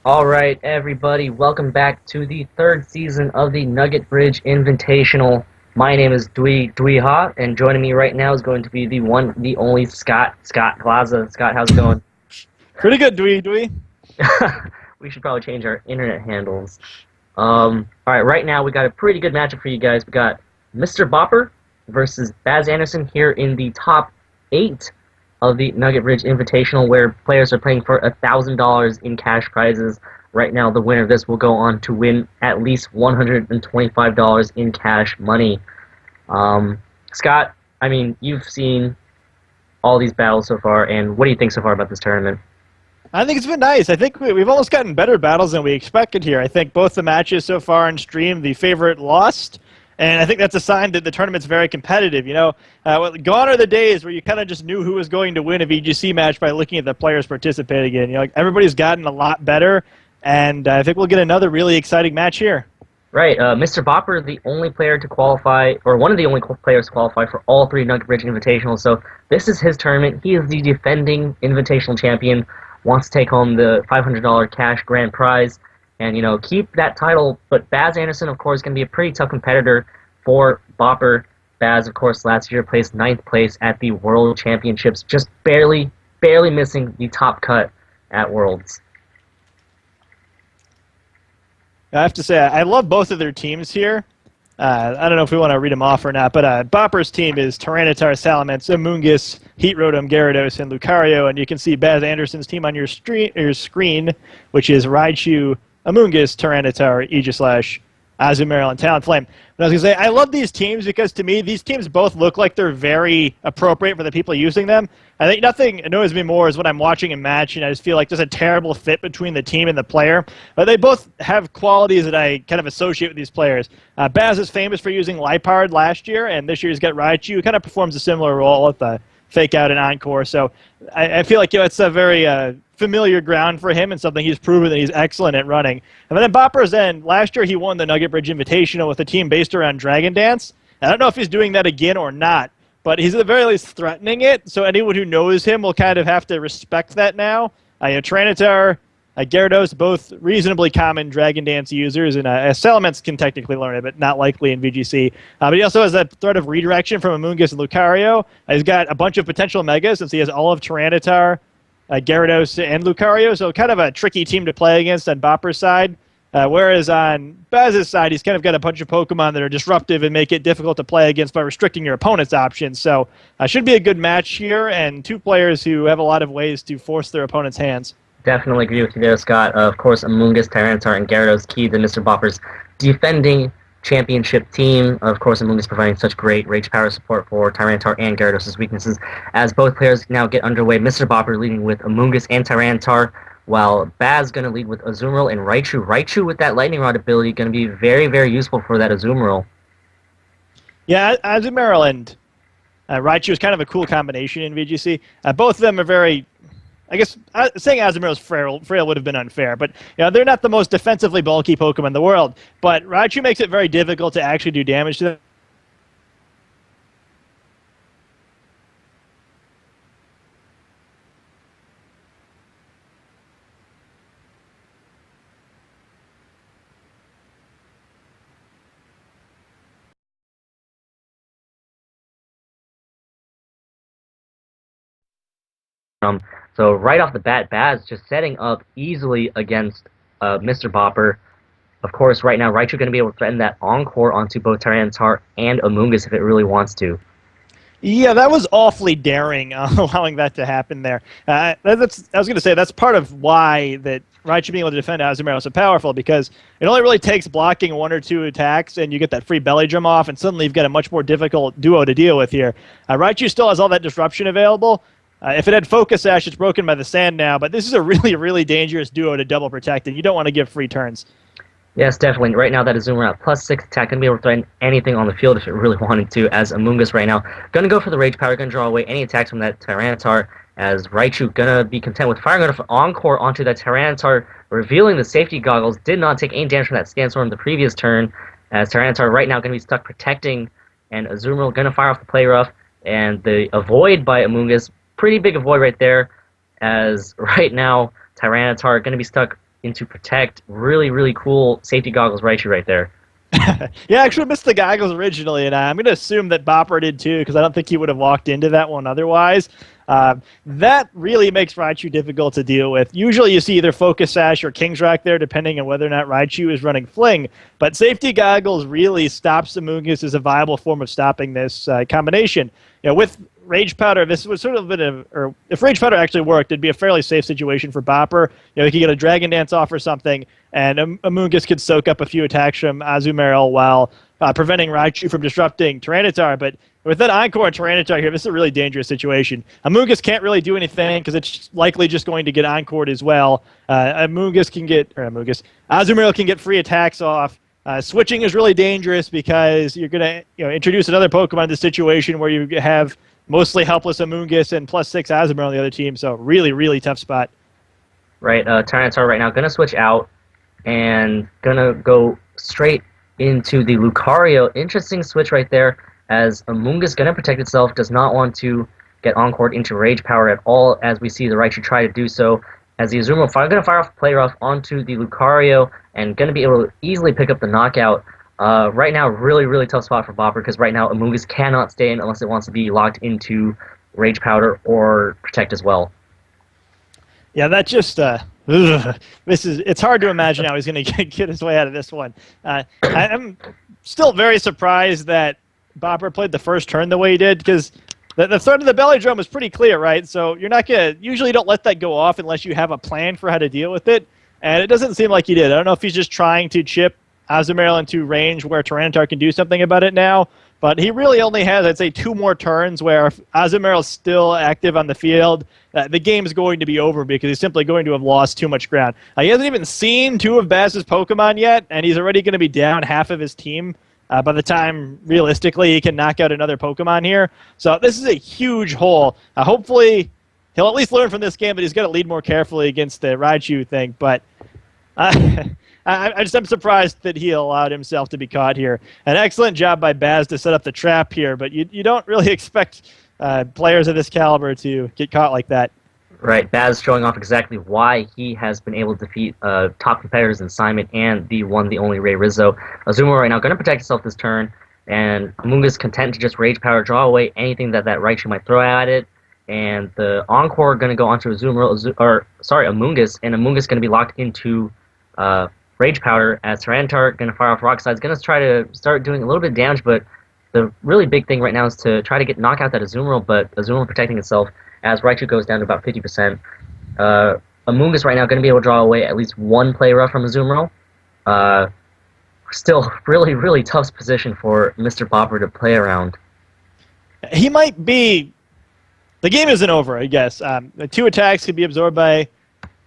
All right, everybody, welcome back to the third season of the Nugget Bridge Invitational. My name is Dwee Ha, and joining me right now is going to be the one, the only Scott Glaza. Scott, how's it going? Pretty good, Dwee. We should probably change our internet handles. All right, right now we got a pretty good matchup for you guys. We got Mrbopper versus Baz Anderson here in the top eight of the Nugget Bridge Invitational, where players are playing for $1,000 in cash prizes. Right now, the winner of this will go on to win at least $125 in cash money. Scott, I mean, you've seen all these battles so far, and what do you think so far about this tournament? I think it's been nice. I think we've almost gotten better battles than we expected here. I think both the matches so far on stream, the favorite lost, and I think that's a sign that the tournament's very competitive. Gone are the days where you kind of just knew who was going to win a VGC match by looking at the players participating in. Everybody's gotten a lot better, and I think we'll get another really exciting match here. Right, Mrbopper, the only player to qualify, or one of the only players to qualify for all three Nugget Bridge Invitationals. So this is his tournament. He is the defending Invitational champion. Wants to take home the $500 cash grand prize and, keep that title. But Baz Anderson, of course, can be a pretty tough competitor for Bopper. Baz, of course, last year placed ninth place at the World Championships, just barely missing the top cut at Worlds. I have to say, I love both of their teams here. I don't know if we want to read them off or not, but Bopper's team is Tyranitar, Salamence, Amoonguss, Heat Rotom, Gyarados, and Lucario, and you can see Baz Anderson's team on your screen, which is Raichu, Amoonguss, Tyranitar, Aegislash, Azumarill, and Talonflame. But I was going to say, I love these teams because to me, these teams both look like they're very appropriate for the people using them. I think nothing annoys me more is when I'm watching a match and I just feel like there's a terrible fit between the team and the player. But they both have qualities that I kind of associate with these players. Baz is famous for using Liepard last year, and this year he's got Raichu, who kind of performs a similar role at the Fake Out and Encore. So I feel like it's a very familiar ground for him and something he's proven that he's excellent at running. And then Bopper's end, last year he won the Nugget Bridge Invitational with a team based around Dragon Dance. I don't know if he's doing that again or not, but he's at the very least threatening it, so anyone who knows him will kind of have to respect that now. Tyranitar, Gyarados, both reasonably common Dragon Dance users, and Salamence can technically learn it, but not likely in VGC. But he also has that threat of redirection from Amoonguss and Lucario. He's got a bunch of potential Megas, since he has all of Tyranitar, Gyarados, and Lucario, so kind of a tricky team to play against on Bopper's side. Whereas on Baz's side, he's kind of got a bunch of Pokemon that are disruptive and make it difficult to play against by restricting your opponent's options. So should be a good match here, and two players who have a lot of ways to force their opponent's hands. Definitely agree with you there, Scott. Of course, Amoonguss, Tyranitar, and Gyarados key to Mrbopper's defending championship team. Of course, Amoonguss providing such great rage power support for Tyranitar and Gyarados' weaknesses. As both players now get underway, Mrbopper leading with Amoonguss and Tyranitar, while Baz going to lead with Azumarill and Raichu. Raichu with that Lightning Rod ability going to be very, very useful for that Azumarill. Yeah, Azumarill and Raichu is kind of a cool combination in VGC. Both of them are very... I guess saying Azumarill's frail would have been unfair, but they're not the most defensively bulky Pokemon in the world. But Raichu makes it very difficult to actually do damage to them. So right off the bat, Baz just setting up easily against Mrbopper. Of course, right now, Raichu going to be able to threaten that Encore onto both Tyranitar and Amoonguss if it really wants to. Yeah, that was awfully daring, allowing that to happen there. I was going to say, that's part of why that Raichu being able to defend Azumarill is so powerful, because it only really takes blocking one or two attacks, and you get that free belly drum off, and suddenly you've got a much more difficult duo to deal with here. Raichu still has all that disruption available. If it had Focus Sash, it's broken by the sand now, but this is a really, really dangerous duo to double protect, and you don't want to give free turns. Yes, definitely. Right now, that is Azumarill at +6 attack. Going to be able to threaten anything on the field if it really wanted to, as Amoonguss right now. Going to go for the Rage Power, going to draw away any attacks from that Tyranitar, as Raichu going to be content with firing out an Encore onto that Tyranitar, revealing the safety goggles. Did not take any damage from that Sandstorm the previous turn, as Tyranitar right now going to be stuck protecting, and Azumarill going to fire off the Play Rough, and the Avoid by Amoonguss, pretty big Avoid right there, as right now Tyranitar going to be stuck into Protect. Really, really cool safety goggles Raichu right there. Yeah, I actually missed the goggles originally, and I'm going to assume that Bopper did too, because I don't think he would have walked into that one otherwise. That really makes Raichu difficult to deal with. Usually you see either Focus Sash or King's Rock there, depending on whether or not Raichu is running Fling, but Safety Goggles really stops Amoonguss as a viable form of stopping this combination. With Rage Powder, this was sort of or if Rage Powder actually worked, it'd be a fairly safe situation for Bopper. He could get a Dragon Dance off or something, and Amoonguss could soak up a few attacks from Azumarill while preventing Raichu from disrupting Tyranitar. But with that Encore and Tyranitar here, this is a really dangerous situation. Amoonguss can't really do anything because it's likely just going to get Encored as well. Azumarill can get free attacks off. Switching is really dangerous because you're going to introduce another Pokemon to the situation where you have mostly helpless Amoonguss and +6 Azumarill on the other team. So really, really tough spot. Right, Tyranitar right now going to switch out and going to go straight into the Lucario. Interesting switch right there, as Amoonguss going to protect itself, does not want to get Encored into Rage Power at all, as we see the Raichu try to do so, as the Azumarill going to fire off Play Rough onto the Lucario and going to be able to easily pick up the knockout. Right now, really, really tough spot for Bopper, because right now Amoonguss cannot stay in unless it wants to be locked into Rage Powder or Protect as well. Yeah, that just it's hard to imagine how he's going to get his way out of this one. I'm still very surprised that Bopper played the first turn the way he did, because the threat of the Belly Drum was pretty clear, right? So you're not going to usually don't let that go off unless you have a plan for how to deal with it, and it doesn't seem like he did. I don't know if he's just trying to chip Azumarill into range where Tyranitar can do something about it now, but he really only has, I'd say, 2 more turns where if Azumarill's still active on the field, the game's going to be over because he's simply going to have lost too much ground. He hasn't even seen 2 of Baz's Pokemon yet, and he's already going to be down half of his team by the time, realistically, he can knock out another Pokemon here. So this is a huge hole. Hopefully, he'll at least learn from this game that he's got to lead more carefully against the Raichu thing, but I'm surprised that he allowed himself to be caught here. An excellent job by Baz to set up the trap here, but you don't really expect players of this caliber to get caught like that. Right, Baz showing off exactly why he has been able to defeat top competitors in Simon and the one, the only Ray Rizzo. Azumarill right now going to protect itself this turn, and Amoonguss content to just Rage Power, draw away anything that Raichu might throw at it, and the Encore going to go onto Amoonguss, and Amoonguss going to be locked into Rage Powder, as Tyranitar going to fire off Rock Slides, going to try to start doing a little bit of damage, but the really big thing right now is to try to knock out that Azumarill, but Azumarill protecting itself as Raichu goes down to about 50%. Amoonguss right now going to be able to draw away at least 1 Play Rough from Azumarill. Still really, really tough position for Mr. Bopper to play around. He might be... The game isn't over, I guess. The 2 attacks could be absorbed by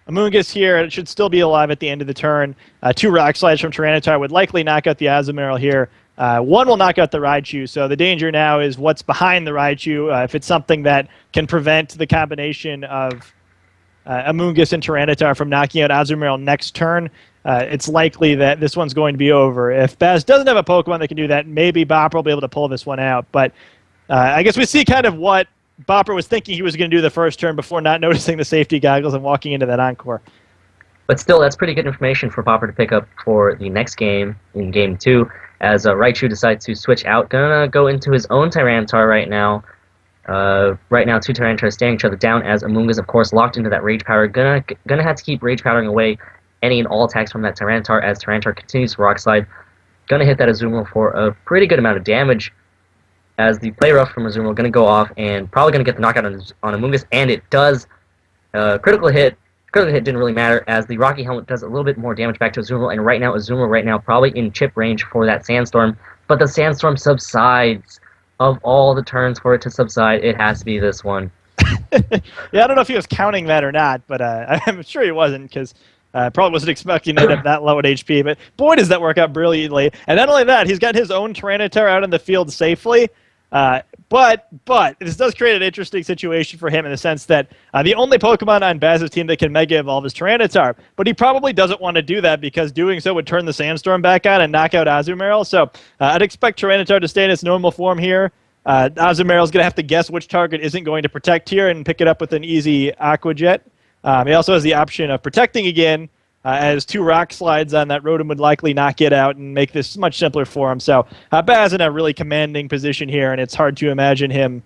Amoonguss here. It should still be alive at the end of the turn. 2 Rock Slides from Tyranitar would likely knock out the Azumarill here. 1 will knock out the Raichu, so the danger now is what's behind the Raichu. If it's something that can prevent the combination of Amoonguss and Tyranitar from knocking out Azumarill next turn, it's likely that this one's going to be over. If Baz doesn't have a Pokemon that can do that, maybe Bopper will be able to pull this one out. But I guess we see kind of what Bopper was thinking he was going to do the first turn before not noticing the safety goggles and walking into that Encore. But still, that's pretty good information for Bopper to pick up for the next game, in Game 2, as Raichu decides to switch out. Gonna go into his own Tyranitar right now. Right now, 2 Tyrantars staring each other down, as Amoonguss, of course, locked into that Rage Power. Gonna have to keep Rage Powering away any and all attacks from that Tyranitar, as Tyranitar continues to Rock Slide. Gonna hit that Azumarill for a pretty good amount of damage, as the Play Rough from Azumarill going to go off and probably going to get the knockout on Amoonguss, and it does. Critical hit didn't really matter, as the Rocky Helmet does a little bit more damage back to Azumarill, and right now Azumarill probably in chip range for that Sandstorm, but the Sandstorm subsides. Of all the turns for it to subside, it has to be this one. Yeah, I don't know if he was counting that or not, but I'm sure he wasn't, because probably wasn't expecting it at that low at HP, but boy, does that work out brilliantly. And not only that, he's got his own Tyranitar out in the field safely, but this does create an interesting situation for him in the sense that the only Pokemon on Baz's team that can Mega Evolve is Tyranitar, but he probably doesn't want to do that because doing so would turn the Sandstorm back on and knock out Azumarill, so I'd expect Tyranitar to stay in its normal form here. Azumarill's going to have to guess which target isn't going to protect here and pick it up with an easy Aqua Jet. He also has the option of protecting again, as 2 rock slides on that Rotom would likely knock it out and make this much simpler for him. So Baz in a really commanding position here, and it's hard to imagine him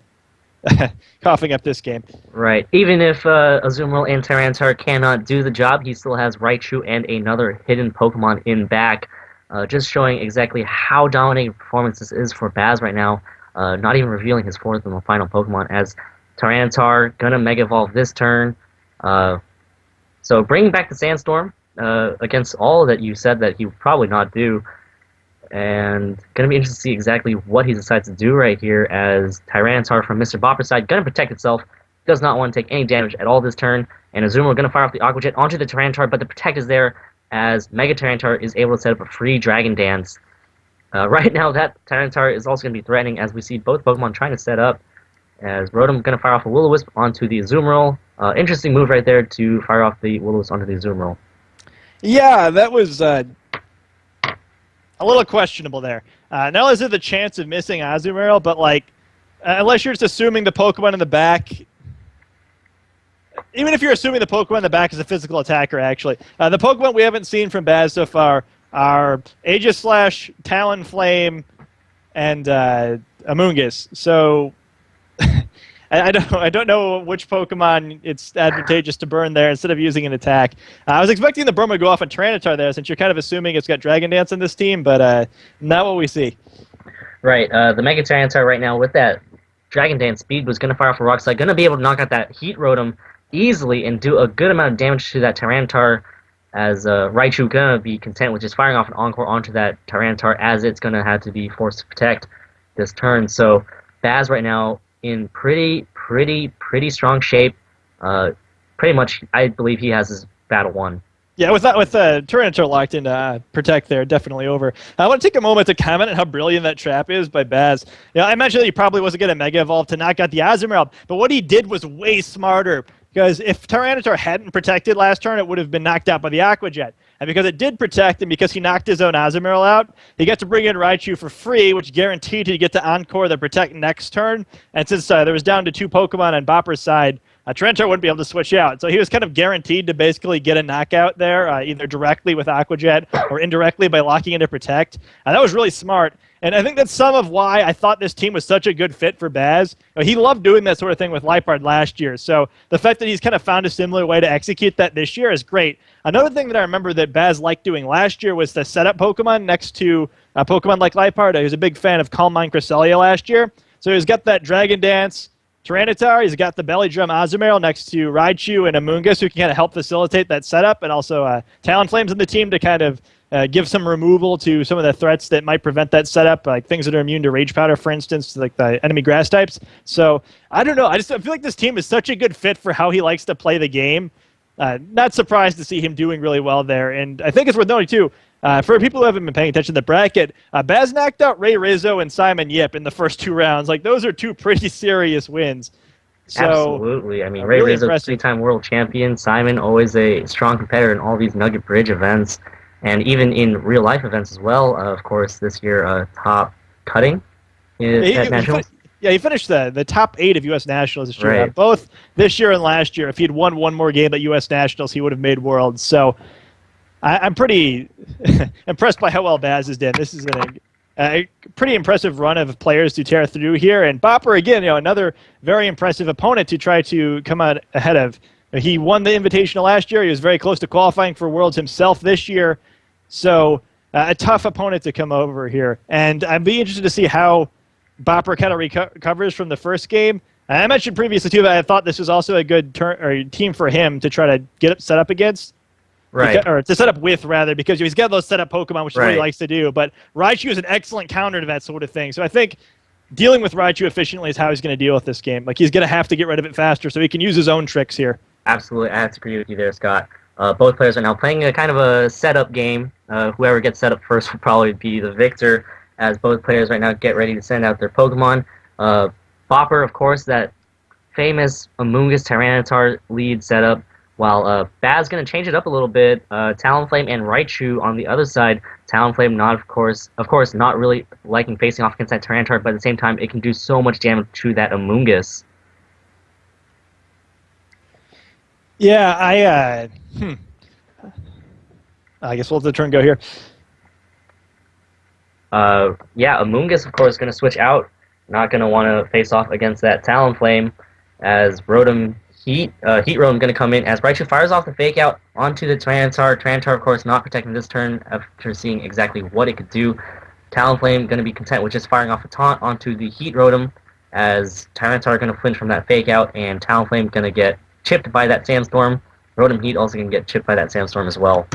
coughing up this game. Right. Even if Azumarill and Tyranitar cannot do the job, he still has Raichu and another hidden Pokemon in back, just showing exactly how dominating performance this is for Baz right now, not even revealing his fourth and final Pokemon, as Tyranitar gonna Mega Evolve this turn. So bringing back the Sandstorm against all that you said that he would probably not do, and going to be interested to see exactly what he decides to do right here, as Tyranitar from Mrbopper's side going to protect itself, does not want to take any damage at all this turn, and Azumarill going to fire off the Aqua Jet onto the Tyranitar, but the Protect is there as Mega Tyranitar is able to set up a free Dragon Dance. Right now that Tyranitar is also going to be threatening, as we see both Pokemon trying to set up, as Rotom going to fire off a Will-O-Wisp onto the Azumarill. Interesting move right there to fire off the Will-O-Wisp onto the Azumarill. Yeah, that was a little questionable there. Not only is there the chance of missing Azumarill, but like, unless you're just assuming the Pokemon in the back, even if you're assuming the Pokemon in the back is a physical attacker, actually, the Pokemon we haven't seen from Baz so far are Aegislash, Talonflame, and Amoonguss. So I don't know which Pokemon it's advantageous to burn there instead of using an attack. I was expecting the Burma to go off on Tyranitar there, since you're kind of assuming it's got Dragon Dance in this team, but not what we see. Right, the Mega Tyranitar right now with that Dragon Dance speed was going to fire off a Rock Slide, going to be able to knock out that Heat Rotom easily and do a good amount of damage to that Tyranitar, as Raichu going to be content with just firing off an Encore onto that Tyranitar, as it's going to have to be forced to protect this turn. So Baz right now in pretty strong shape. Pretty much, I believe he has his battle won. Yeah, with Tyranitar locked into Protect there, definitely over. I want to take a moment to comment on how brilliant that trap is by Baz. You know, I mentioned that he probably wasn't going to Mega Evolve to knock out the Azumarill, but what he did was way smarter, because if Tyranitar hadn't protected last turn, it would have been knocked out by the Aqua Jet. And because it did protect, and because he knocked his own Azumarill out, he got to bring in Raichu for free, which guaranteed he'd get to Encore the Protect next turn. And since there was down to 2 Pokemon on Bopper's side, Tyranitar wouldn't be able to switch out. So he was kind of guaranteed to basically get a knockout there, either directly with Aqua Jet or indirectly by locking into Protect. And that was really smart. And I think that's some of why I thought this team was such a good fit for Baz. You know, he loved doing that sort of thing with Liepard last year. So the fact that he's kind of found a similar way to execute that this year is great. Another thing that I remember that Baz liked doing last year was to set up Pokemon next to Pokemon like Liepard. He was a big fan of Calm Mind Cresselia last year. So he's got that Dragon Dance Tyranitar. He's got the Belly Drum Azumarill next to Raichu and Amoonguss, who can kind of help facilitate that setup, and also Talonflame's in the team to kind of give some removal to some of the threats that might prevent that setup, like things that are immune to Rage Powder, for instance, like the enemy grass types. So I don't know. I feel like this team is such a good fit for how he likes to play the game. Not surprised to see him doing really well there. And I think it's worth noting, too, for people who haven't been paying attention to the bracket, Baz knocked out Ray Rizzo and Simon Yip in the first 2 rounds. Like, those are 2 pretty serious wins. So, absolutely. I mean, Ray really Rizzo, 3-time world champion. Simon, always a strong competitor in all these Nugget Bridge events, and even in real-life events as well. Of course, this year, top cutting at Nationals. Yeah, he finished the top 8 of U.S. Nationals this year. Right. Both this year and last year. If he'd won one more game at U.S. Nationals, he would have made Worlds. So I'm pretty impressed by how well Baz has done. This is a pretty impressive run of players to tear through here. And Bopper, again, another very impressive opponent to try to come out ahead of. He won the Invitational last year. He was very close to qualifying for Worlds himself this year. So a tough opponent to come over here. And I'd be interested to see how Bopper kind of recovers from the first game. I mentioned previously, too, that I thought this was also a good team for him to try to get set up against. Right. Or to set up with, rather, because he's got those set up Pokemon, which is what he Right. likes to do. But Raichu is an excellent counter to that sort of thing. So I think dealing with Raichu efficiently is how he's going to deal with this game. Like, he's going to have to get rid of it faster so he can use his own tricks here. Absolutely. I have to agree with you there, Scott. Both players are now playing a kind of a setup game. Whoever gets set up first will probably be the victor, as both players right now get ready to send out their Pokemon. Bopper, of course, that famous Amoonguss Tyranitar lead setup, while Baz going to change it up a little bit. Talonflame and Raichu on the other side. Talonflame, of course, not really liking facing off against that Tyranitar, but at the same time, it can do so much damage to that Amoonguss. Yeah, I guess we'll let the turn go here. Yeah, Amoonguss, of course, going to switch out. Not going to want to face off against that Talonflame as Rotom Heat Rotom going to come in as Raichu fires off the Fake Out onto the Tyranitar. Tyranitar, of course, not protecting this turn after seeing exactly what it could do. Talonflame going to be content with just firing off a Taunt onto the Heat Rotom as Tyranitar going to flinch from that Fake Out, and Talonflame going to get chipped by that Sandstorm. Rotom Heat also going to get chipped by that Sandstorm as well.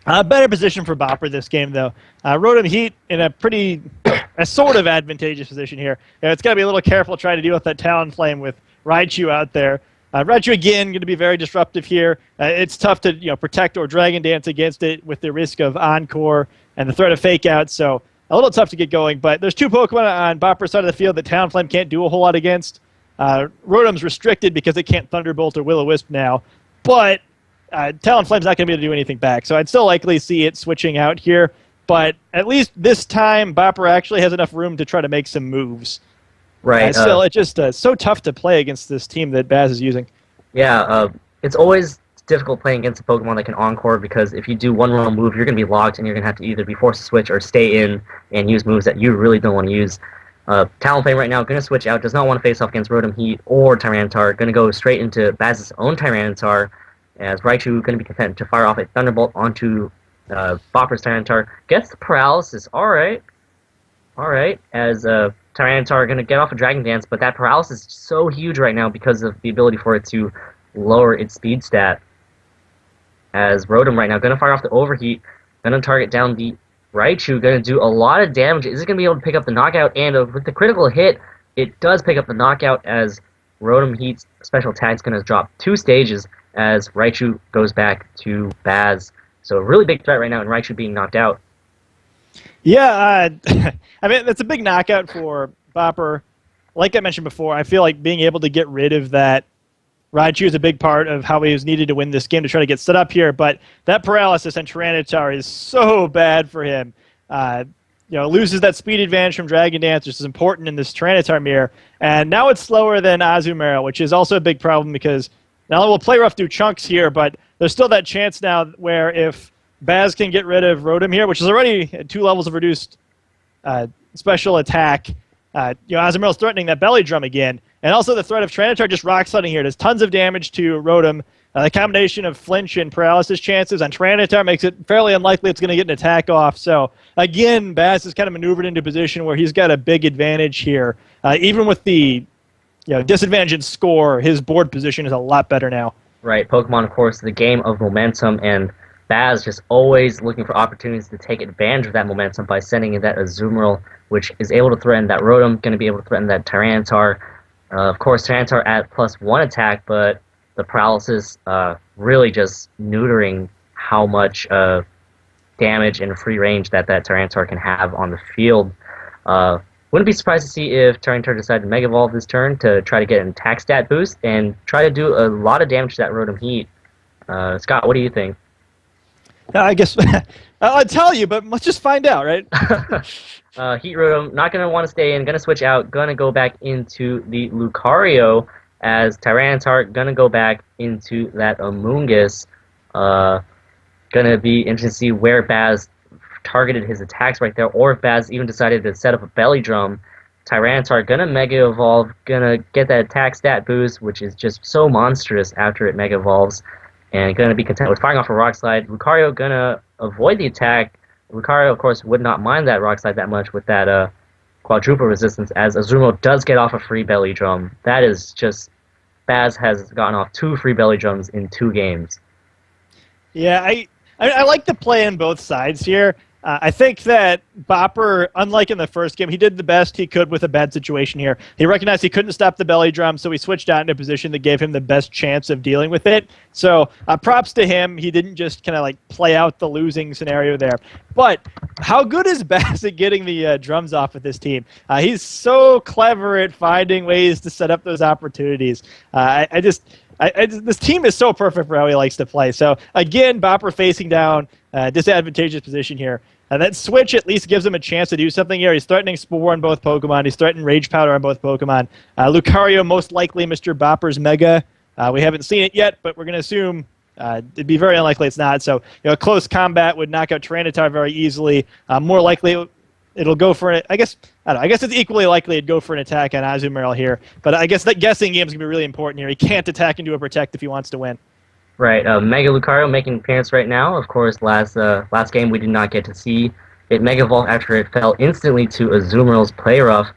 Better position for Bopper this game, though. Rotom Heat in a sort of advantageous position here. It's got to be a little careful trying to deal with that Talonflame with Raichu out there. Raichu, again, going to be very disruptive here. It's tough to protect or Dragon Dance against it with the risk of Encore and the threat of Fake Out, so a little tough to get going. But there's two Pokemon on Bopper's side of the field that Talonflame can't do a whole lot against. Rotom's restricted because it can't Thunderbolt or Will-O-Wisp now, but Talonflame's not going to be able to do anything back, so I'd still likely see it switching out here. But at least this time, Bopper actually has enough room to try to make some moves. Right. Still, it's just so tough to play against this team that Baz is using. Yeah, it's always difficult playing against a Pokemon that can Encore because if you do one wrong move, you're going to be locked and you're going to have to either be forced to switch or stay in and use moves that you really don't want to use. Talonflame right now going to switch out, does not want to face off against Rotom Heat or Tyranitar, going to go straight into Baz's own Tyranitar, as Raichu going to be content to fire off a Thunderbolt onto Bopper's Tyranitar. Gets the Paralysis. Alright, as Tyranitar going to get off a Dragon Dance, but that Paralysis is so huge right now because of the ability for it to lower its speed stat. As Rotom right now going to fire off the Overheat, going to target down the Raichu, going to do a lot of damage. Is it going to be able to pick up the knockout? And with the critical hit, it does pick up the knockout as Rotom Heat's special attack is going to drop 2 stages as Raichu goes back to Baz. So a really big threat right now in Raichu being knocked out. Yeah, I mean, that's a big knockout for Bopper. Like I mentioned before, I feel like being able to get rid of that Raichu is a big part of how he was needed to win this game to try to get set up here, but that Paralysis on Tyranitar is so bad for him. Loses that speed advantage from Dragon Dance, which is important in this Tyranitar mirror, and now it's slower than Azumarill, which is also a big problem because not only will Play Rough do chunks here, but there's still that chance now where if Baz can get rid of Rotom here, which is already at 2 levels of reduced special attack, Azumarill's threatening that Belly Drum again, and also the threat of Tyranitar just rock sliding here. Does tons of damage to Rotom. The combination of flinch and paralysis chances on Tyranitar makes it fairly unlikely it's going to get an attack off. So, again, Baz is kind of maneuvered into a position where he's got a big advantage here. Even with the disadvantage in score, his board position is a lot better now. Right, Pokemon, of course, the game of momentum, and Baz just always looking for opportunities to take advantage of that momentum by sending in that Azumarill, which is able to threaten that Rotom, going to be able to threaten that Tyranitar. Of course, Tyranitar at +1 attack, but the Paralysis really just neutering how much damage and free range that Tyranitar can have on the field. Wouldn't be surprised to see if Tyranitar decided to Mega Evolve this turn to try to get an attack stat boost and try to do a lot of damage to that Rotom Heat. Scott, what do you think? I guess I'll tell you, but let's just find out, right? Heat Rotom not going to want to stay in, going to switch out, going to go back into the Lucario as Tyranitar going to go back into that Amoonguss. Going to be interesting to see where Baz targeted his attacks right there, or if Baz even decided to set up a Belly Drum. Tyranitar going to Mega Evolve, going to get that attack stat boost, which is just so monstrous after it Mega Evolves, and going to be content with firing off a Rock Slide. Lucario going to avoid the attack. Lucario, of course, would not mind that Rock Slide that much with that quadruple resistance, as Azumarill does get off a free Belly Drum. That is just... Baz has gotten off 2 free Belly Drums in 2 games. Yeah, I like the play on both sides here. I think that Bopper, unlike in the first game, he did the best he could with a bad situation here. He recognized he couldn't stop the Belly Drum, so he switched out into a position that gave him the best chance of dealing with it. So props to him. He didn't just kind of play out the losing scenario there. But how good is Baz at getting the drums off with this team? He's so clever at finding ways to set up those opportunities. This team is so perfect for how he likes to play. So, again, Bopper facing down, disadvantageous position here. That switch at least gives him a chance to do something here. He's threatening Spore on both Pokemon. He's threatening Rage Powder on both Pokemon. Lucario, most likely Mr. Bopper's Mega. We haven't seen it yet, but we're going to assume It'd be very unlikely it's not. So, close combat would knock out Tyranitar very easily. More likely, it'll go for it. I guess it's equally likely it'd go for an attack on Azumarill here. But I guess that guessing game is going to be really important here. He can't attack into a protect if he wants to win. Right, Mega Lucario making an appearance right now. Of course, last game we did not get to see it Mega Evolve after it fell instantly to Azumarill's Play Rough.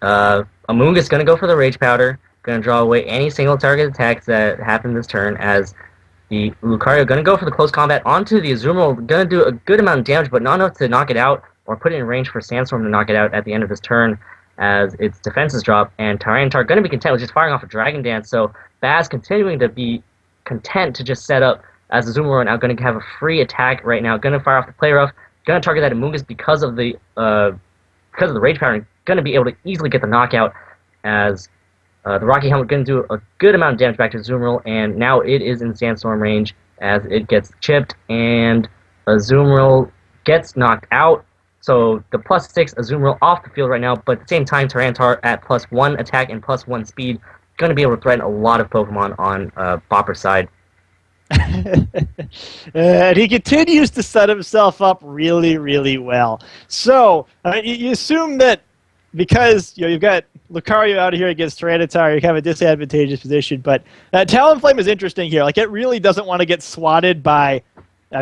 Amoonguss going to go for the Rage Powder, going to draw away any single target attacks that happen this turn, as the Lucario going to go for the close combat onto the Azumarill, going to do a good amount of damage, but not enough to knock it out or put it in range for Sandstorm to knock it out at the end of this turn, as its defenses drop, and Tyranitar going to be content with just firing off a Dragon Dance, so Baz continuing to be content to just set up as Azumarill now, going to have a free attack right now, going to fire off the Play Rough, going to target that Amoonguss because of the Rage Power, and going to be able to easily get the knockout, as the Rocky Helmet going to do a good amount of damage back to Azumarill, and now it is in Sandstorm range as it gets chipped, and Azumarill gets knocked out. So the +6 Azumarill off the field right now, but at the same time Tyranitar at +1 attack and +1 speed, going to be able to threaten a lot of Pokemon on Bopper's side. And he continues to set himself up really, really well. So you assume that because you've got Lucario out here against Tyranitar, you have a disadvantageous position. But Talonflame is interesting here. Like, it really doesn't want to get swatted by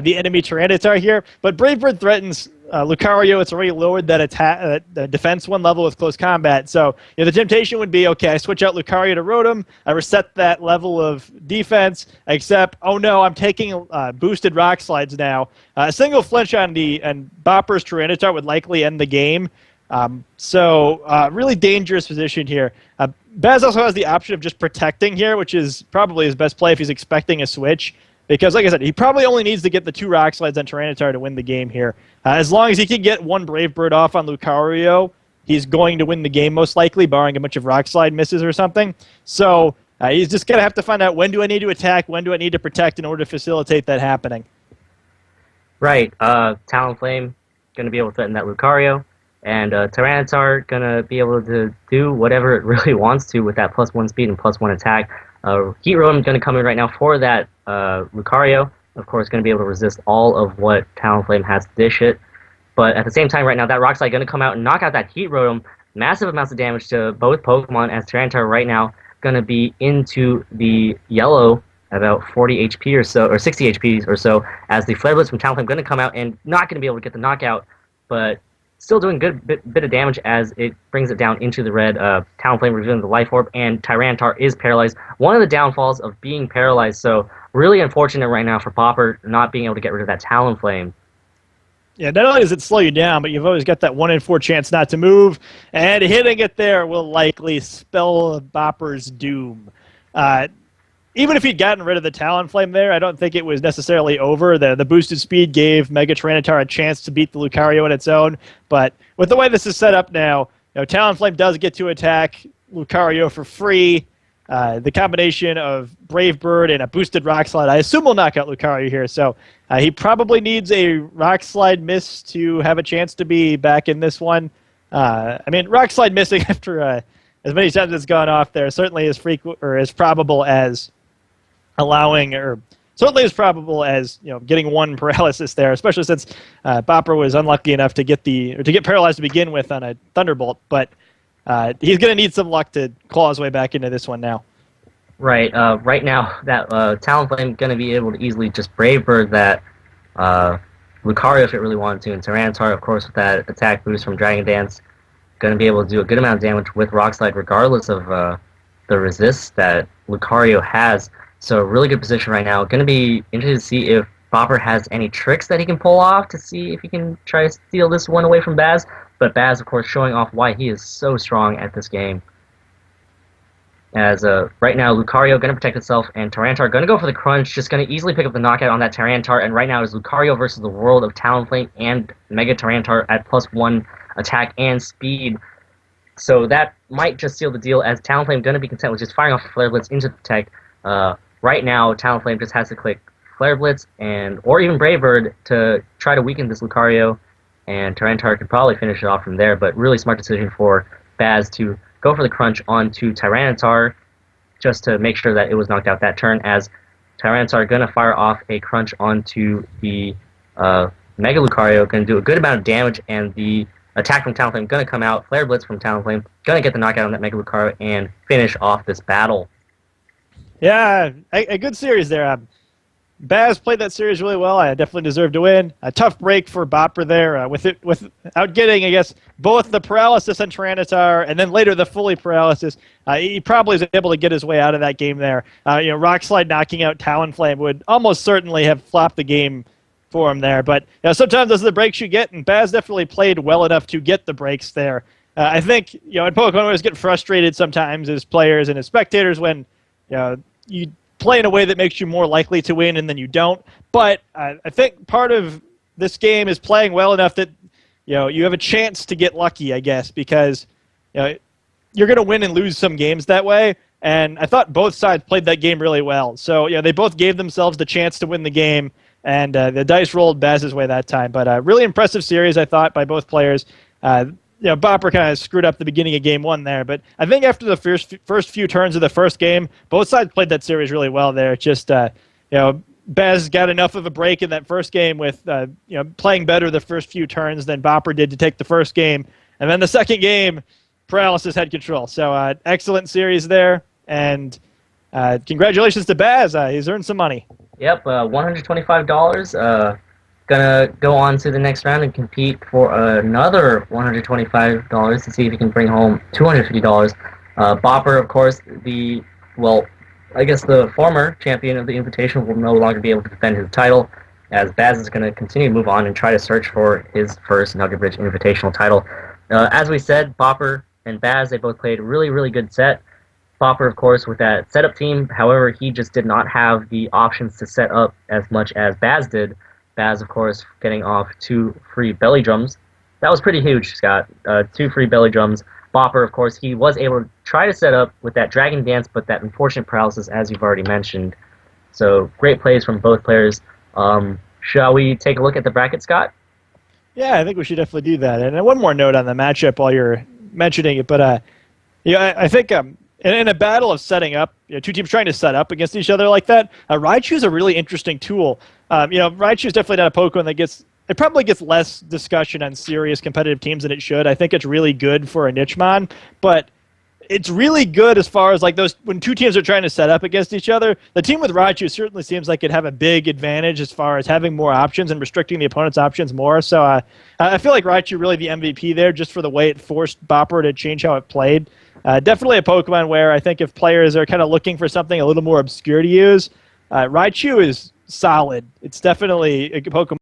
the enemy Tyranitar here. But Brave Bird threatens Lucario. It's already lowered that attack, defense 1 level with close combat. So the temptation would be, okay, I switch out Lucario to Rotom. I reset that level of defense, except, oh no, I'm taking boosted Rock Slides now. A single flinch on Bopper's Tyranitar would likely end the game. Really dangerous position here. Baz also has the option of just protecting here, which is probably his best play if he's expecting a switch. Because, like I said, he probably only needs to get the 2 Rock Slides on Tyranitar to win the game here. As long as he can get 1 Brave Bird off on Lucario, he's going to win the game most likely, barring a bunch of Rock Slide misses or something. So he's just going to have to find out, when do I need to attack, when do I need to protect in order to facilitate that happening. Right. Talonflame going to be able to threaten that Lucario. And Tyranitar going to be able to do whatever it really wants to with that +1 speed and +1 attack. Heat Rotom going to come in right now for that Lucario. Of course, going to be able to resist all of what Talonflame has to dish it. But at the same time right now, that Rock Slide going to come out and knock out that Heat Rotom. Massive amounts of damage to both Pokemon, as Tyranitar right now going to be into the yellow about 40 HP or so, or 60 HP or so, as the Flare Blitz from Talonflame going to come out and not going to be able to get the knockout, but still doing a good bit of damage as it brings it down into the red. Talonflame revealing the Life Orb, and Tyranitar is paralyzed. One of the downfalls of being paralyzed, so really unfortunate right now for Bopper not being able to get rid of that Talonflame. Yeah, not only does it slow you down, but you've always got that 1 in 4 chance not to move, and hitting it there will likely spell Bopper's doom. Even if he'd gotten rid of the Talonflame there, I don't think it was necessarily over. The boosted speed gave Mega Tyranitar a chance to beat the Lucario on its own, but with the way this is set up now, Talonflame does get to attack Lucario for free. The combination of Brave Bird and a boosted Rock Slide, I assume, will knock out Lucario here, so he probably needs a Rock Slide miss to have a chance to be back in this one. Rock Slide missing after as many times as it's gone off there certainly is frequent, or as probable as getting 1 paralysis there, especially since Bopper was unlucky enough to get paralyzed to begin with on a Thunderbolt. But he's going to need some luck to claw his way back into this one now. Right. Right now, that Talonflame going to be able to easily just Brave Bird that Lucario if it really wanted to, and Tyranitar, of course, with that attack boost from Dragon Dance, going to be able to do a good amount of damage with Rock Slide regardless of the resist that Lucario has. So really good position right now. Going to be interested to see if Bopper has any tricks that he can pull off to see if he can try to steal this one away from Baz. But Baz, of course, showing off why he is so strong at this game. As right now, Lucario going to protect itself, and Tyranitar going to go for the crunch, just going to easily pick up the knockout on that Tyranitar. And right now is Lucario versus the world of Talonflame and Mega Tyranitar at +1 attack and speed. So that might just seal the deal, as Talonflame going to be content with just firing off Flare Blitz into the tech. Right now, Talonflame just has to click Flare Blitz or even Brave Bird to try to weaken this Lucario, and Tyranitar could probably finish it off from there, but really smart decision for Baz to go for the crunch onto Tyranitar just to make sure that it was knocked out that turn, as Tyranitar are going to fire off a crunch onto the Mega Lucario, going to do a good amount of damage, and the attack from Talonflame going to come out. Flare Blitz from Talonflame, going to get the knockout on that Mega Lucario and finish off this battle. Yeah, a good series there. Baz played that series really well. I definitely deserved to win. A tough break for Bopper there without getting, I guess, both the paralysis on Tyranitar and then later the fully paralysis. He probably was able to get his way out of that game there. Rock Slide knocking out Talonflame would almost certainly have flopped the game for him there. But sometimes those are the breaks you get, and Baz definitely played well enough to get the breaks there. I think in Pokemon, we always get frustrated sometimes as players and as spectators when you play in a way that makes you more likely to win and then you don't. But I think part of this game is playing well enough that you have a chance to get lucky, I guess, because you're going to win and lose some games that way. And I thought both sides played that game really well. So they both gave themselves the chance to win the game, and the dice rolled Baz's way that time. But really impressive series, I thought, by both players. Bopper kind of screwed up the beginning of game one there, but I think after the first few turns of the first game, both sides played that series really well there. Just Baz got enough of a break in that first game with playing better the first few turns than Bopper did to take the first game, and then the second game, Paralysis had control. So excellent series there, and congratulations to Baz. He's earned some money. Yep, $125. Gonna go on to the next round and compete for another $125 to see if he can bring home $250. Bopper, of course, the former champion of the Invitational will no longer be able to defend his title, as Baz is going to continue to move on and try to search for his first Nugget Bridge Invitational title. As we said, Bopper and Baz, they both played a really, really good set. Bopper, of course, with that setup team, however, he just did not have the options to set up as much as Baz did. Baz, of course, getting off 2 free belly drums. That was pretty huge, Scott. 2 free belly drums. Bopper, of course, he was able to try to set up with that Dragon Dance, but that unfortunate paralysis, as you've already mentioned. So, great plays from both players. Shall we take a look at the bracket, Scott? Yeah, I think we should definitely do that. And one more note on the matchup while you're mentioning it, but I think in a battle of setting up, two teams trying to set up against each other like that, Raichu is a really interesting tool. Raichu is definitely not a Pokemon it probably gets less discussion on serious competitive teams than it should. I think it's really good for a Nichemon, but it's really good as far as when two teams are trying to set up against each other. The team with Raichu certainly seems like it'd have a big advantage as far as having more options and restricting the opponent's options more. So I feel like Raichu really the MVP there just for the way it forced Bopper to change how it played. Definitely a Pokemon where I think if players are kind of looking for something a little more obscure to use, Raichu is solid. It's definitely a Pokemon.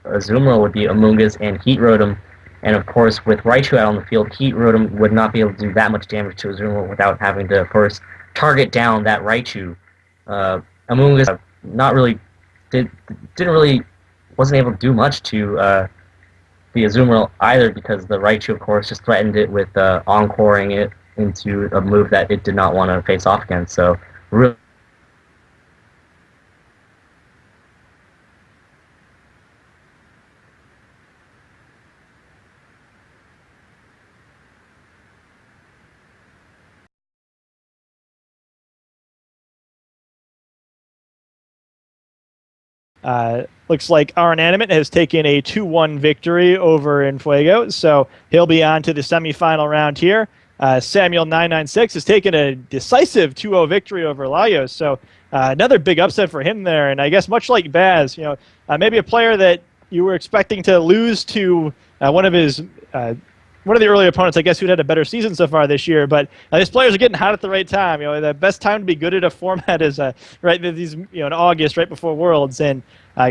Azumarill would be Amoonguss and Heat Rotom, and of course with Raichu out on the field, Heat Rotom would not be able to do that much damage to Azumarill without having to first target down that Raichu. Amoonguss wasn't able to do much to the Azumarill either, because the Raichu, of course, just threatened it with encoring it into a move that it did not want to face off against. So really. Looks like our Inanimate has taken a 2-1 victory over Infuego, so he'll be on to the semifinal round here. Samuel996 has taken a decisive 2-0 victory over Laios, so another big upset for him there. And I guess much like Baz, maybe a player that you were expecting to lose to one of the early opponents, I guess, who'd had a better season so far this year. But these players are getting hot at the right time. The best time to be good at a format is in August, right before Worlds, and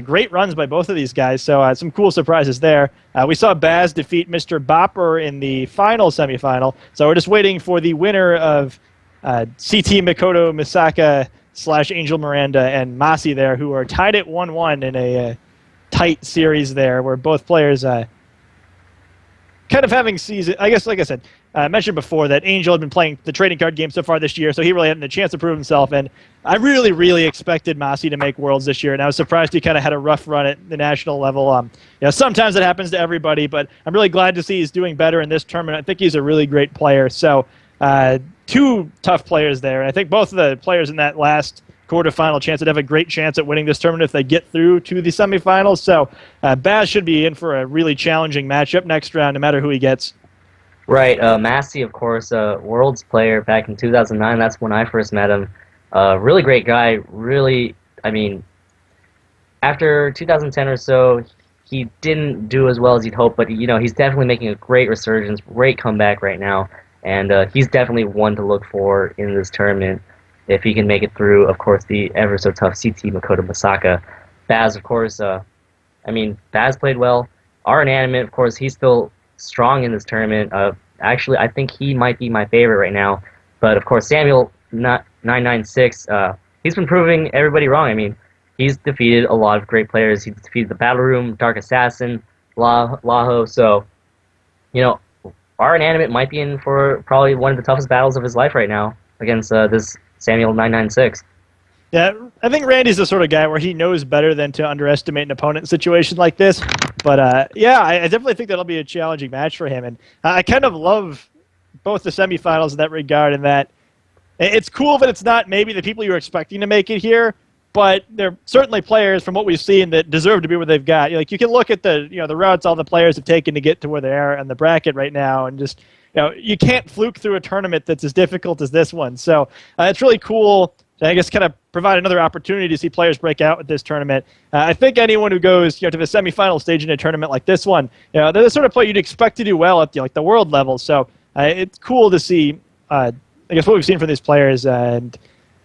great runs by both of these guys. So some cool surprises there. We saw Baz defeat Mrbopper in the final semifinal. So we're just waiting for the winner of CT Mikoto Misaka / Angel Miranda and Masi there, who are tied at 1-1 in a tight series there, where both players kind kind of having season, I guess, like I said, I mentioned before that Angel had been playing the trading card game so far this year, so he really hadn't a chance to prove himself. And I really, really expected Masi to make Worlds this year, and I was surprised he kind of had a rough run at the national level. Sometimes it happens to everybody, but I'm really glad to see he's doing better in this tournament. I think he's a really great player. So two tough players there. And I think both of the players in that last quarterfinal chance would have a great chance at winning this tournament if they get through to the semifinals. So Baz should be in for a really challenging matchup next round, no matter who he gets. Right, Massey, of course, Worlds player back in 2009. That's when I first met him. Really great guy. Really, I mean, after 2010 or so, he didn't do as well as he'd hoped, but he's definitely making a great resurgence, great comeback right now, and he's definitely one to look for in this tournament if he can make it through, of course, the ever so tough CT Makoto Masaka. Baz, of course, Baz played well. Our Inanimate, of course, he's still strong in this tournament. Actually, I think he might be my favorite right now. But of course, Samuel 996, he's been proving everybody wrong. I mean, he's defeated a lot of great players. He's defeated the Battle Room, Dark Assassin, Laho. So, our Inanimate might be in for probably one of the toughest battles of his life right now against this Samuel 996. Yeah, I think Randy's the sort of guy where he knows better than to underestimate an opponent in situations like this. But, I definitely think that'll be a challenging match for him. And I kind of love both the semifinals in that regard, in that it's cool that it's not maybe the people you were expecting to make it here, but they're certainly players from what we've seen that deserve to be where they've got. Like, you can look at the routes all the players have taken to get to where they are in the bracket right now, and just you can't fluke through a tournament that's as difficult as this one. So it's really cool to, I guess, kind of provide another opportunity to see players break out at this tournament. I think anyone who goes to the semifinal stage in a tournament like this one, they're the sort of player you'd expect to do well at the world level. So it's cool to see, I guess, what we've seen from these players. And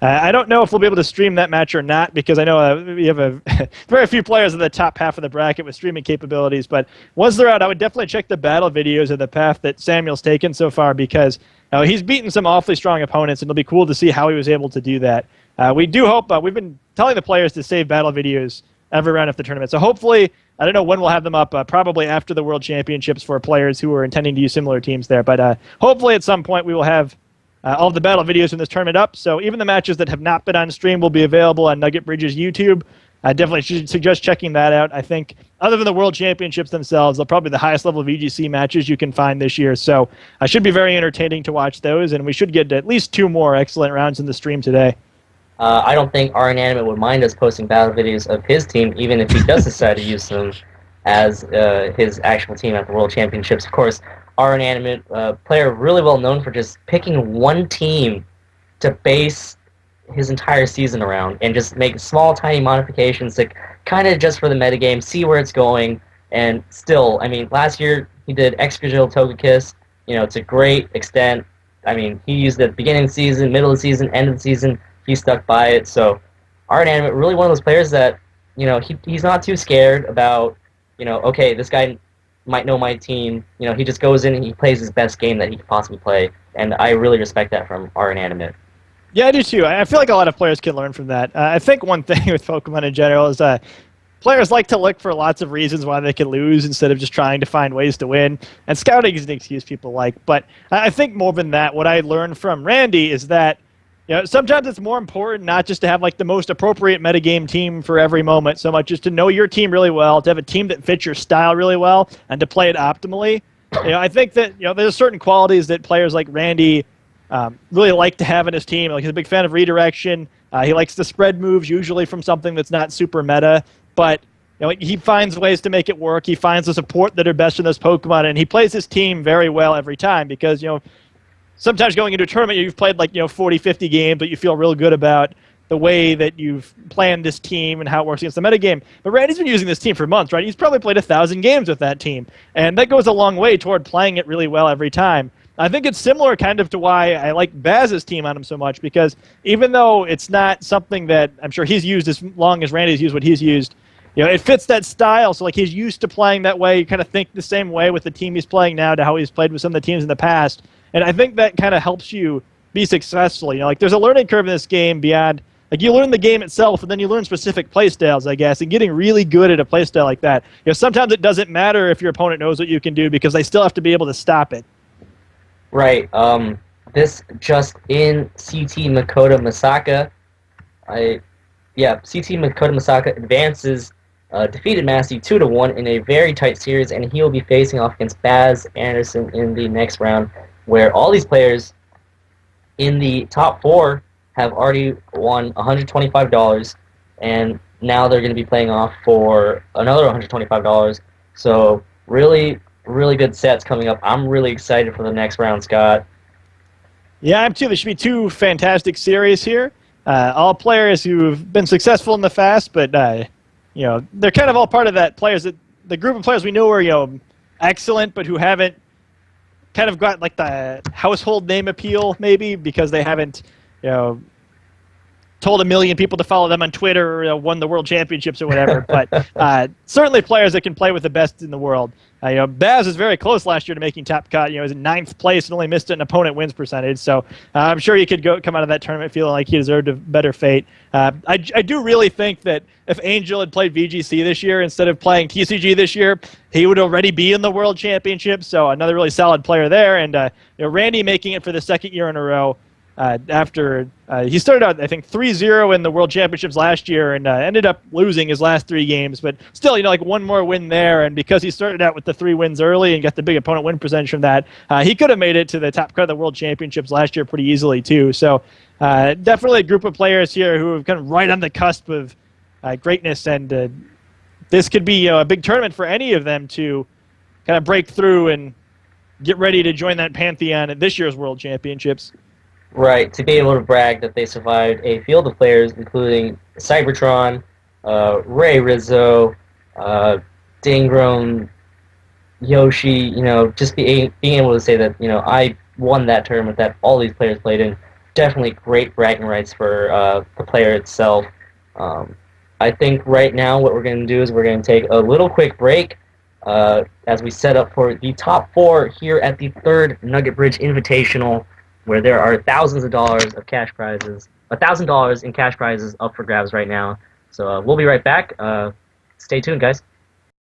I don't know if we'll be able to stream that match or not, because I know we have very few players in the top half of the bracket with streaming capabilities. But once they're out, I would definitely check the battle videos of the path that Samuel's taken so far, because he's beaten some awfully strong opponents, and it'll be cool to see how he was able to do that. We do hope, we've been telling the players to save battle videos every round of the tournament. So hopefully, I don't know when we'll have them up, probably after the World Championships for players who are intending to use similar teams there. But hopefully at some point we will have all of the battle videos from this tournament up. So even the matches that have not been on stream will be available on Nugget Bridge's YouTube. I definitely should suggest checking that out. I think other than the World Championships themselves, they're probably the highest level of VGC matches you can find this year. So it should be very entertaining to watch those, and we should get at least 2 more excellent rounds in the stream today. I don't think our Inanimate would mind us posting battle videos of his team, even if he does decide to use them as his actual team at the World Championships. Of course, our Inanimate player really well known for just picking one team to base his entire season around and just make small, tiny modifications to kind of just for the metagame, see where it's going. And still, I mean, last year he did Excurgil Togekiss, to a great extent. I mean, he used it at the beginning of the season, middle of the season, end of the season. He stuck by it. So our Inanimate, really one of those players that, he's not too scared about, okay, this guy might know my team. He just goes in and he plays his best game that he could possibly play. And I really respect that from our Inanimate. Yeah, I do too. I feel like a lot of players can learn from that. I think one thing with Pokemon in general is players like to look for lots of reasons why they can lose instead of just trying to find ways to win. And scouting is an excuse people like. But I think more than that, what I learned from Randy is that sometimes it's more important not just to have the most appropriate metagame team for every moment, so much as to know your team really well, to have a team that fits your style really well, and to play it optimally. I think that there's certain qualities that players like Randy really like to have in his team. He's a big fan of redirection. He likes to spread moves, usually from something that's not super meta, but he finds ways to make it work. He finds the support that are best in those Pokemon, and he plays his team very well every time, because sometimes going into a tournament, you've played 40, 50 games, but you feel real good about the way that you've planned this team and how it works against the metagame. But Randy's been using this team for months, right? He's probably played 1,000 games with that team, and that goes a long way toward playing it really well every time. I think it's similar kind of to why I like Baz's team on him so much, because even though it's not something that I'm sure he's used as long as Randy's used what he's used, it fits that style. So he's used to playing that way. You kind of think the same way with the team he's playing now to how he's played with some of the teams in the past. And I think that kind of helps you be successful. There's a learning curve in this game beyond like you learn the game itself, and then you learn specific play styles, I guess, and getting really good at a play style like that. Sometimes it doesn't matter if your opponent knows what you can do because they still have to be able to stop it. Right. This just in CT Makoto Masaka. CT Makoto Masaka advances, defeated Massey 2-1 in a very tight series, and he will be facing off against Baz Anderson in the next round, where all these players in the top 4 have already won $125, and now they're going to be playing off for another $125. So really, really good sets coming up. I'm really excited for the next round, Scott. Yeah, I'm too. There should be 2 fantastic series here. All players who've been successful in the fast, but they're kind of all part of that the group of players we know are excellent, but who haven't kind of got like the household name appeal maybe because they haven't told 1 million people to follow them on Twitter or won the world championships or whatever. But certainly players that can play with the best in the world. Baz was very close last year to making top cut. He was in 9th place and only missed an opponent wins percentage. So I'm sure he could come out of that tournament feeling like he deserved a better fate. I do really think that if Angel had played VGC this year instead of playing TCG this year, he would already be in the World Championship. So another really solid player there. And Randy making it for the 2nd year in a row. After he started out, I think 3-0 in the World Championships last year, and ended up losing his last 3 games. But still, like 1 more win there, and because he started out with the 3 wins early and got the big opponent win percentage from that, he could have made it to the top cut of the World Championships last year pretty easily too. So definitely a group of players here who are kind of right on the cusp of greatness, and this could be a big tournament for any of them to kind of break through and get ready to join that pantheon at this year's World Championships. Right, to be able to brag that they survived a field of players including Cybertron, Ray Rizzo, Dingrome, Yoshi, just being able to say that, I won that tournament that all these players played in. Definitely great bragging rights for the player itself. I think right now what we're going to do is we're going to take a little quick break as we set up for the top 4 here at the 3rd Nugget Bridge Invitational, where there are thousands of dollars of cash prizes, $1,000 in cash prizes up for grabs right now. So we'll be right back. Stay tuned, guys.